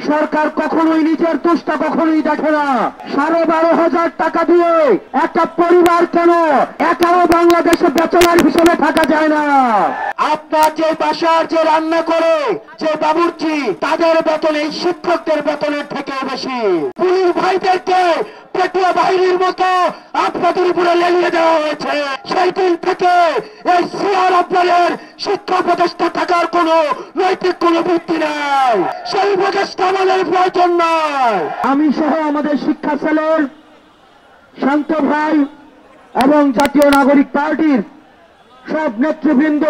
সরকার কখনোই নিজের দোষটা কখনোই দেখে না। 12,500 টাকা দিয়ে একটা পরিবার কেন একাও বাংলাদেশে ব্যাচেলার হিসেবে থাকা যায় না। আপনার যে বাসার যে রান্না করে যে বাবুর্চি, তাদের বেতন এই শিক্ষকদের বেতনের থেকে বেশি। পুলিশ ভাইদেরকে পেটুয়া বাহিনীর মতো আপনাদের উপরে লেলিয়ে দেওয়া হয়েছে। সেই দিন থেকে এই সিআর আপনাদের শিক্ষা উপদেষ্টা থাকার কোন নৈতিক কোন ভিত্তি নাই। সেই উপদেষ্টা আমাদের প্রয়োজন নয়। আমি সহ আমাদের শিক্ষা সেলের শান্ত ভাই এবং জাতীয় নাগরিক পার্টির সব নেতৃবৃন্দ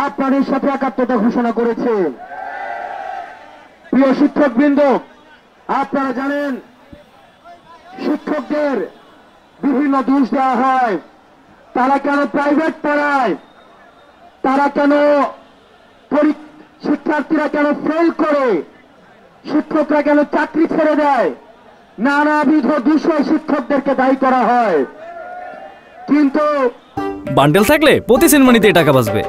আপনাদের সাথে একাত্মতা ঘোষণা করেছে। প্রিয় শিক্ষকবৃন্দ, আপনারা জানেন শিক্ষকদের বিভিন্ন দোষ দেওয়া হয়। তারা কেন প্রাইভেট পড়ায়, তারা কেন শিক্ষার্থীরা কেন ফেল করে, শিক্ষকরা কেন চাকরি ছেড়ে দেয়, নানাবিধ দোষে শিক্ষকদেরকে দায়ী করা হয়। কিন্তু বান্ডেল থাকলে প্রতি সেনমানিতে টাকা বাঁচবে।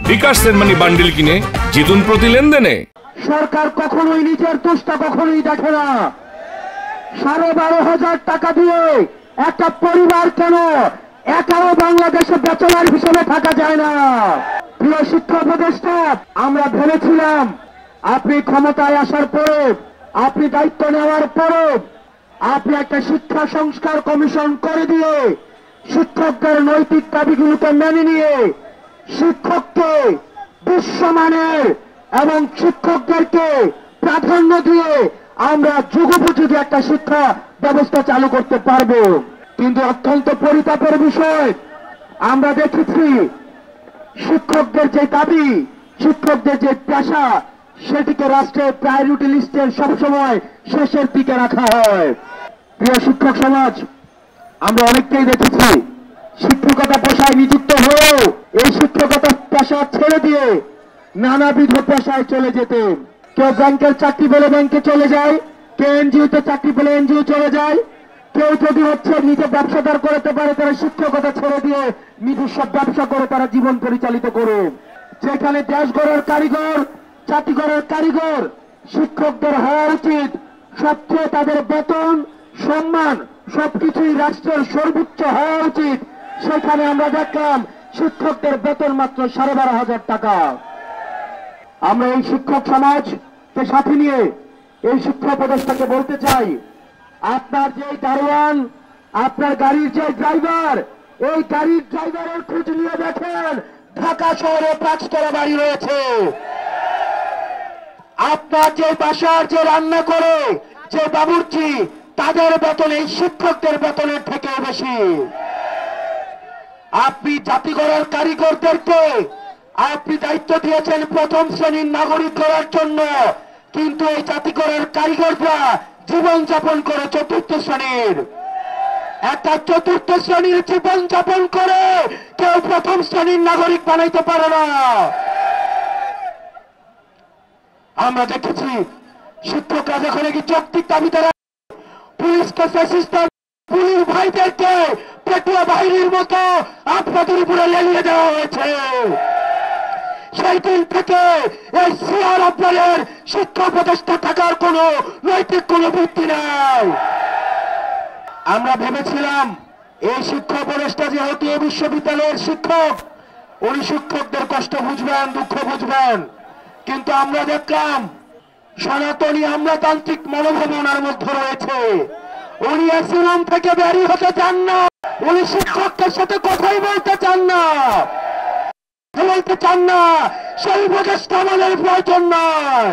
বিকাশ সেনমানি বান্ডেল কিনে জিতুন প্রতি লেনদেনে। সরকার কখনোই নিজের দোষটা কখনোই দেখে না। 12,500 টাকা দিয়ে একটা পরিবার কেন একাও বাংলাদেশে ব্যাচেলার হিসেবে থাকা যায় না। প্রিয় শিক্ষা উপদেষ্টা, আমরা ভেবেছিলাম আপনি ক্ষমতায় আসার পরে, আপনি দায়িত্ব নেওয়ার পরে আপনি একটা শিক্ষা সংস্কার কমিশন করে দিয়ে শিক্ষকদের নৈতিক দাবিগুলোকে মেনে নিয়ে শিক্ষককে বিশ্বমানের এবং শিক্ষকদেরকে প্রাধান্য দিয়ে আমরা যুগোপযোগী একটা শিক্ষা ব্যবস্থা চালু করতে পারবো। কিন্তু অত্যন্ত পরিতাপের বিষয়, আমরা দেখেছি শিক্ষকদের যে দাবি, শিক্ষকদের যে পেশা, সেটিকে রাষ্ট্রের প্রায়োরিটি লিস্টের সবসময় শেষের দিকে রাখা হয়। প্রিয় শিক্ষক সমাজ, আমরা অনেককেই দেখেছি শিক্ষকতা পেশায় নিযুক্ত হয়েও এই শিক্ষকতা পেশা ছেড়ে দিয়ে নানাবিধ পেশায় চলে যেতে। কেউ ব্যাংকের চাকরি পেলে ব্যাংকে চলে যায়, কেউ এনজিওতে চাকরি পেলে এনজিও চলে যায়, কেউ যদি নিজে ব্যবসাদার করতে পারে তারা শিক্ষকতা ছেড়ে দিয়ে নিজস্ব ব্যবসা করে তারা জীবন পরিচালিত করে। যেখানে দেশ গড়ার কারিগর, জাতি গড়ার কারিগর শিক্ষকদের হওয়া উচিত, সবচেয়ে তাদের বেতন, সম্মান সবকিছুই রাষ্ট্রের সর্বোচ্চ হওয়া উচিত, সেখানে আমরা দেখলাম শিক্ষকদের বেতন মাত্র 12,500 টাকা। আমরা এই শিক্ষক সমাজকে সাথে নিয়ে এই শিক্ষা উপদেষ্টাকে বলতে চাই, আপনার যে দারোয়ান, আপনার গাড়ির যে ড্রাইভার, এই গাড়ির ড্রাইভারের খোঁজ নিয়ে দেখেন ঢাকা শহরে 5তলা বাড়ি রয়েছে। আপনার যে বাসার যে রান্না করে যে বাবুর্চি, তাদের বেতন এই শিক্ষকদের বেতনের থেকে বেশি। আপনি জাতি গড়ার কারিগরদেরকে আপনি দায়িত্ব দিয়েছেন প্রথম শ্রেণীর নাগরিক করার জন্য, কিন্তু এই জাতি গড়ার কারিগররা জীবন যাপন করে চতুর্থ শ্রেণীর। একটা চতুর্থ শ্রেণীর জীবন যাপন করে কেউ প্রথম শ্রেণীর নাগরিক বানাইতে পারে না। আমরা দেখেছি শিক্ষকরা যখন কি যৌক্তিক দাবিতে পুলিশকে ফ্যাসিস্ট পুলিশ ভাইদেরকে পেটুয়া বাহিনীর মতো আপনাদের উপরে লেলিয়ে দেওয়া হয়েছে। সেই দিন থেকে এই সিআর আপনাদের শিক্ষা উপদেষ্টা থাকার কোন নৈতিক কোন ভিত্তি নাই। আমরা ভেবেছিলাম এই শিক্ষা উপদেষ্টা যেহেতু এই বিশ্ববিদ্যালয়ের শিক্ষক, উনি শিক্ষকদের কষ্ট বুঝবেন, দুঃখ বুঝবেন, কিন্তু আমরা দেখলাম সনাতনী আমলাতান্ত্রিক মনোভাব ওনার মধ্যে রয়েছে। উনি অ্যাসিলম থেকে বেরিয়ে হতে চান না, উনি শিক্ষকদের সাথে কথাই বলতে চান না, সেই উপদেষ্টা আমাদের প্রয়োজন নয়।